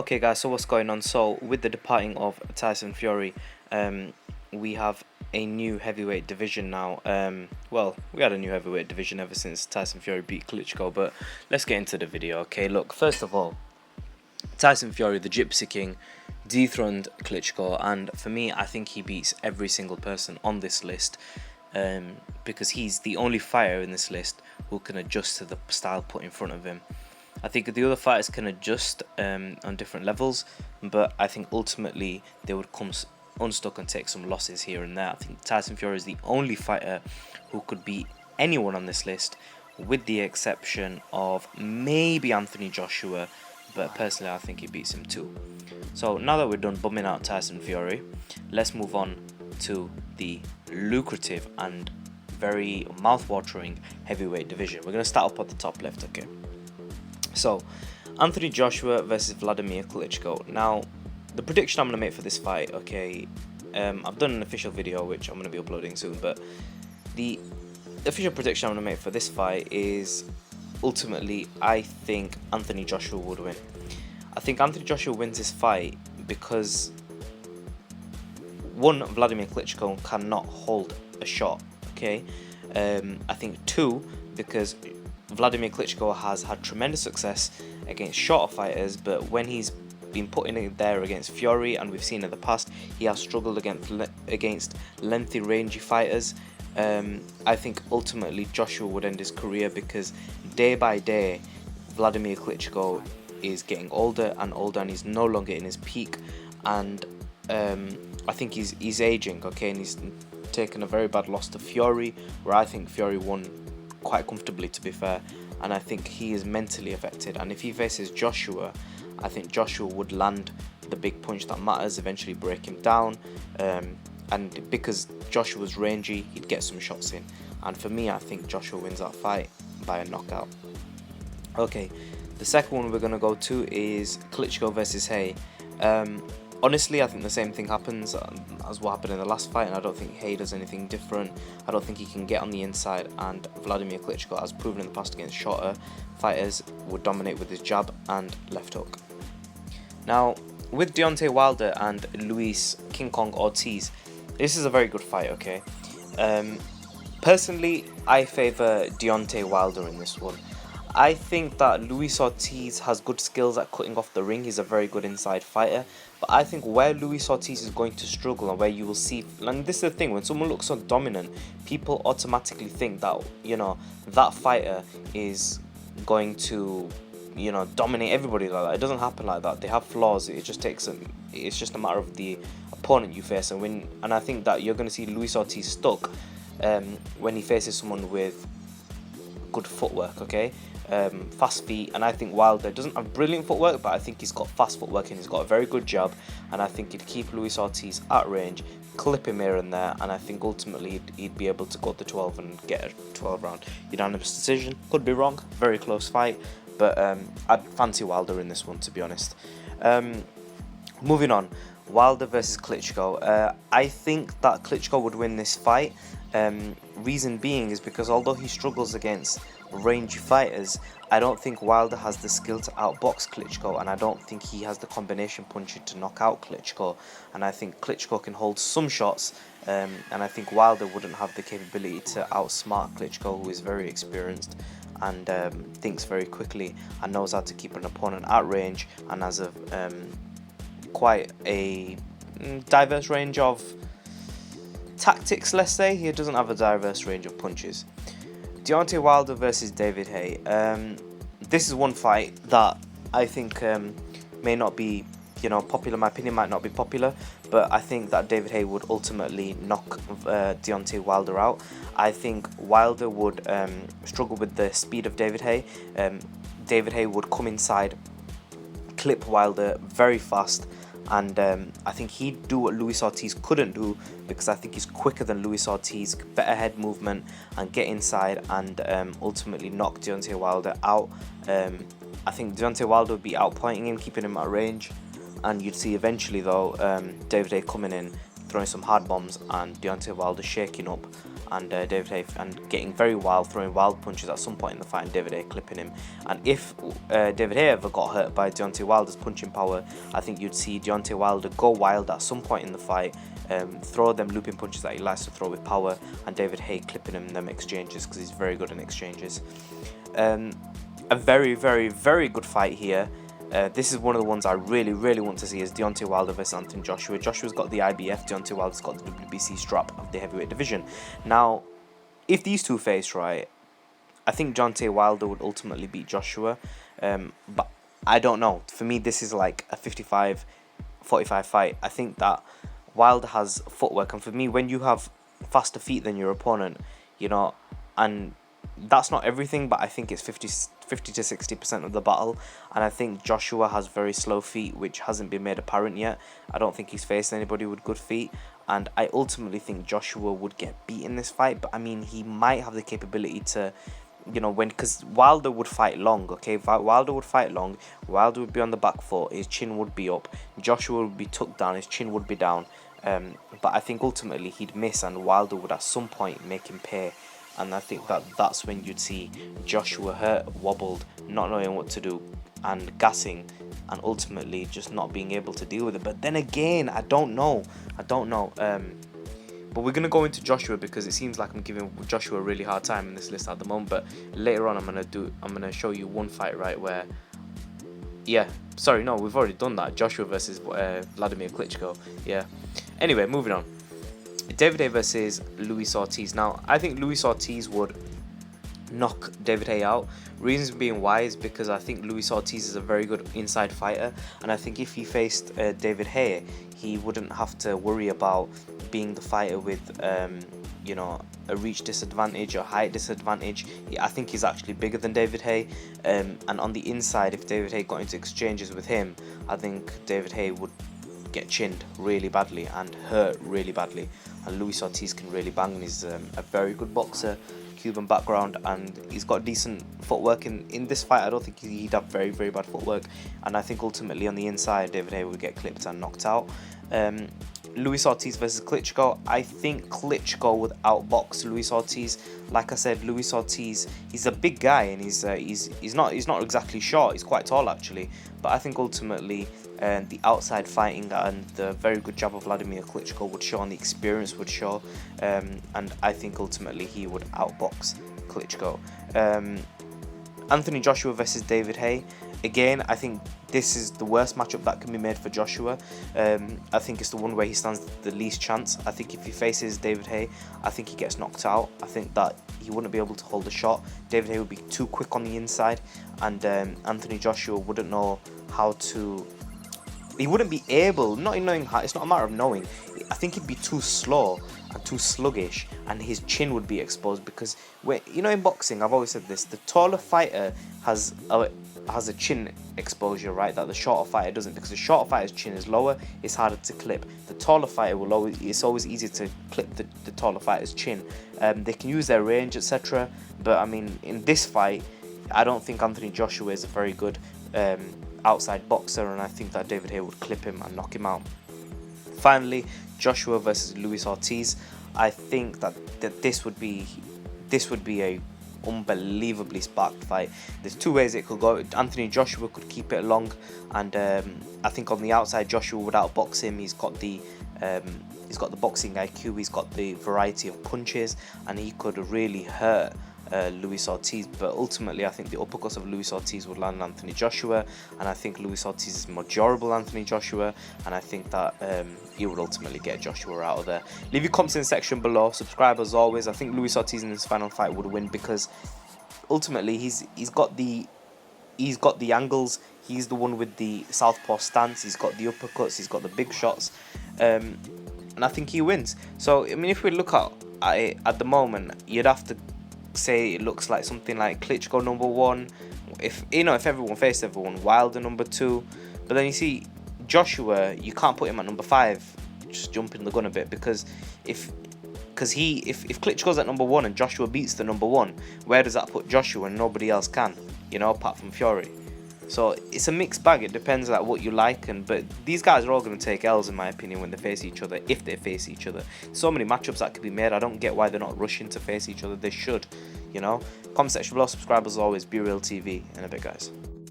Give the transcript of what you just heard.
Okay guys, so what's going on? So with the departing of Tyson Fury, we have a new heavyweight division now. Well, we had a new heavyweight division ever since Tyson Fury beat Klitschko, but let's get into the video. Okay, look, first of all, Tyson Fury, the Gypsy King, dethroned Klitschko, and for me, I think he beats every single person on this list, because he's the only fighter in this list who can adjust to the style put in front of him. I think the other fighters can adjust on different levels, but I think ultimately they would come unstuck and take some losses here and there. I think Tyson Fury is the only fighter who could beat anyone on this list, with the exception of maybe Anthony Joshua, but personally I think he beats him too. So now that we're done bumming out Tyson Fury, let's move on to the lucrative and very mouth-watering heavyweight division. We're going to start up at the top left, okay? So, Anthony Joshua versus Vladimir Klitschko. Now, the prediction I'm going to make for this fight, okay, I've done an official video which I'm going to be uploading soon, but the official prediction I'm going to make for this fight is ultimately I think Anthony Joshua would win. I think Anthony Joshua wins this fight because, one, Vladimir Klitschko cannot hold a shot, okay? I think two, because Vladimir Klitschko has had tremendous success against shorter fighters, but when he's been put in there against Fury, and we've seen in the past, he has struggled against lengthy, rangy fighters. I think ultimately Joshua would end his career because day by day, Vladimir Klitschko is getting older and older, and he's no longer in his peak. And I think he's aging, okay, and he's taken a very bad loss to Fury, where I think Fury won quite comfortably, to be fair, and I think he is mentally affected. And if he faces Joshua, I think Joshua would land the big punch that matters, eventually break him down, and because Joshua's rangy, he'd get some shots in. And for me, I think Joshua wins that fight by a knockout. Okay, the second one we're going to go to is Klitschko versus Haye. Honestly, I think the same thing happens as what happened in the last fight, and I don't think Haye does anything different. I don't think he can get on the inside, and Vladimir Klitschko, as proven in the past against shorter fighters, would dominate with his jab and left hook. Now, with Deontay Wilder and Luis King Kong Ortiz, this is a very good fight, okay? Personally, I favour Deontay Wilder in this one. I think that Luis Ortiz has good skills at cutting off the ring. He's a very good inside fighter. But I think where Luis Ortiz is going to struggle, and where you will see, and this is the thing, when someone looks so dominant, people automatically think that, you know, that fighter is going to, you know, dominate everybody like that. It doesn't happen like that. They have flaws. It just takes it's just a matter of the opponent you face, and I think that you're going to see Luis Ortiz stuck when he faces someone with good footwork, okay? Fast feet, and I think Wilder doesn't have brilliant footwork, but I think he's got fast footwork and he's got a very good jab, and I think he'd keep Luis Ortiz at range, clip him here and there, and I think ultimately he'd be able to go to 12 and get a 12 round unanimous decision. Could be wrong, very close fight, but I'd fancy Wilder in this one, to be honest. Moving on, Wilder versus Klitschko. I think that Klitschko would win this fight. Reason being is because although he struggles against rangy fighters, I don't think Wilder has the skill to outbox Klitschko, and I don't think he has the combination punching to knock out Klitschko, and I think Klitschko can hold some shots, and I think Wilder wouldn't have the capability to outsmart Klitschko, who is very experienced and thinks very quickly and knows how to keep an opponent at range, and has a quite a diverse range of tactics, let's say. He doesn't have a diverse range of punches. Deontay Wilder versus David Haye. This is one fight that I think may not be, you know, popular. My opinion might not be popular, but I think that David Haye would ultimately knock Deontay Wilder out. I think Wilder would struggle with the speed of David Haye. David Haye would come inside, clip Wilder very fast, and I think he'd do what Luis Ortiz couldn't do, because I think he's quicker than Luis Ortiz, better head movement, and get inside and ultimately knock Deontay Wilder out. I think Deontay Wilder would be outpointing him, keeping him at range, and you'd see eventually though David Haye coming in, throwing some hard bombs, and Deontay Wilder shaking up, and David Haye and getting very wild, throwing wild punches at some point in the fight, and David Haye clipping him. And if David Haye ever got hurt by Deontay Wilder's punching power, I think you'd see Deontay Wilder go wild at some point in the fight, throw them looping punches that he likes to throw with power, and David Haye clipping him in them exchanges, because he's very good in exchanges. A very, very, very good fight here. This is one of the ones I really, really want to see, is Deontay Wilder versus Anthony Joshua. Joshua's got the IBF, Deontay Wilder's got the WBC strap of the heavyweight division. Now, if these two face right, I think Deontay Wilder would ultimately beat Joshua. But I don't know. For me, this is like a 55-45 fight. I think that Wilder has footwork, and for me, when you have faster feet than your opponent, you know, and that's not everything, but I think it's 50 to 60% of the battle. And I think Joshua has very slow feet, which hasn't been made apparent yet. I don't think he's faced anybody with good feet, and I ultimately think Joshua would get beat in this fight. But I mean, he might have the capability to, you know, because Wilder would fight long, okay? Wilder would fight long, Wilder would be on the back foot, his chin would be up, Joshua would be tucked down, his chin would be down. But I think ultimately he'd miss, and Wilder would at some point make him pay. And I think that's when you'd see Joshua hurt, wobbled, not knowing what to do, and gassing, and ultimately just not being able to deal with it. But then again, I don't know. But we're gonna go into Joshua, because it seems like I'm giving Joshua a really hard time in this list at the moment. But later on, I'm gonna show you one fight, right, where, yeah, sorry, no, we've already done that. Joshua versus Vladimir Klitschko. Yeah. Anyway, moving on. David Haye versus Luis Ortiz. Now, I think Luis Ortiz would knock David Haye out. Reasons being why is because I think Luis Ortiz is a very good inside fighter, and I think if he faced David Haye, he wouldn't have to worry about being the fighter with you know, a reach disadvantage or height disadvantage. I think he's actually bigger than David Haye, and on the inside, if David Haye got into exchanges with him, I think David Haye would get chinned really badly and hurt really badly. And Luis Ortiz can really bang, and he's a very good boxer, Cuban background, and he's got decent footwork. In this fight, I don't think he'd have very, very bad footwork, and I think ultimately on the inside, David Haye would get clipped and knocked out. Luis Ortiz versus Klitschko. I think Klitschko would outbox Luis Ortiz. Like I said, Luis Ortiz, he's a big guy, and he's not exactly short. He's quite tall actually, but I think ultimately the outside fighting and the very good job of Vladimir Klitschko would show, and the experience would show, and I think ultimately he would outbox Klitschko. Anthony Joshua versus David Haye. Again, I think this is the worst matchup that can be made for Joshua. I think it's the one where he stands the least chance. I think if he faces David Haye, I think he gets knocked out. I think that he wouldn't be able to hold a shot. David Haye would be too quick on the inside, and Anthony Joshua wouldn't know how to... He wouldn't be able, not in knowing how, it's not a matter of knowing. I think he'd be too slow and too sluggish, and his chin would be exposed, because you know, in boxing, I've always said this, the taller fighter has a chin exposure, right, that the shorter fighter doesn't, because the shorter fighter's chin is lower, it's harder to clip. The taller fighter will always, it's always easier to clip the taller fighter's chin. They can use their range, etc. But I mean, in this fight, I don't think Anthony Joshua is a very good outside boxer, and I think that David Haye would clip him and knock him out. Finally, Joshua versus Luis Ortiz. I think that this would be a unbelievably sparked fight. There's two ways it could go. Anthony Joshua could keep it long, and I think on the outside Joshua would outbox him. He's got the boxing IQ, he's got the variety of punches, and he could really hurt Luis Ortiz. But ultimately, I think the uppercuts of Luis Ortiz would land Anthony Joshua, and I think Luis Ortiz is more durable than Anthony Joshua, and I think that he would ultimately get Joshua out of there. Leave your comments in the section below. Subscribe as always. I think Luis Ortiz in this final fight would win, because ultimately he's got the angles. He's the one with the southpaw stance. He's got the uppercuts. He's got the big shots, and I think he wins. So I mean, if we look at the moment, you'd have to say it looks like something like Klitschko number 1, if everyone faced everyone, Wilder number 2, but then you see Joshua, you can't put him at number 5, just jumping the gun a bit, because if Klitschko's at number 1 and Joshua beats the number 1, where does that put Joshua and nobody else can, apart from Fury? So it's a mixed bag. It depends like what you like, but these guys are all going to take L's in my opinion when they face each other, if they face each other. So many matchups that could be made. I don't get why they're not rushing to face each other. They should, you know. Comment section below, subscribe as always. Be Real TV, and a bit, guys.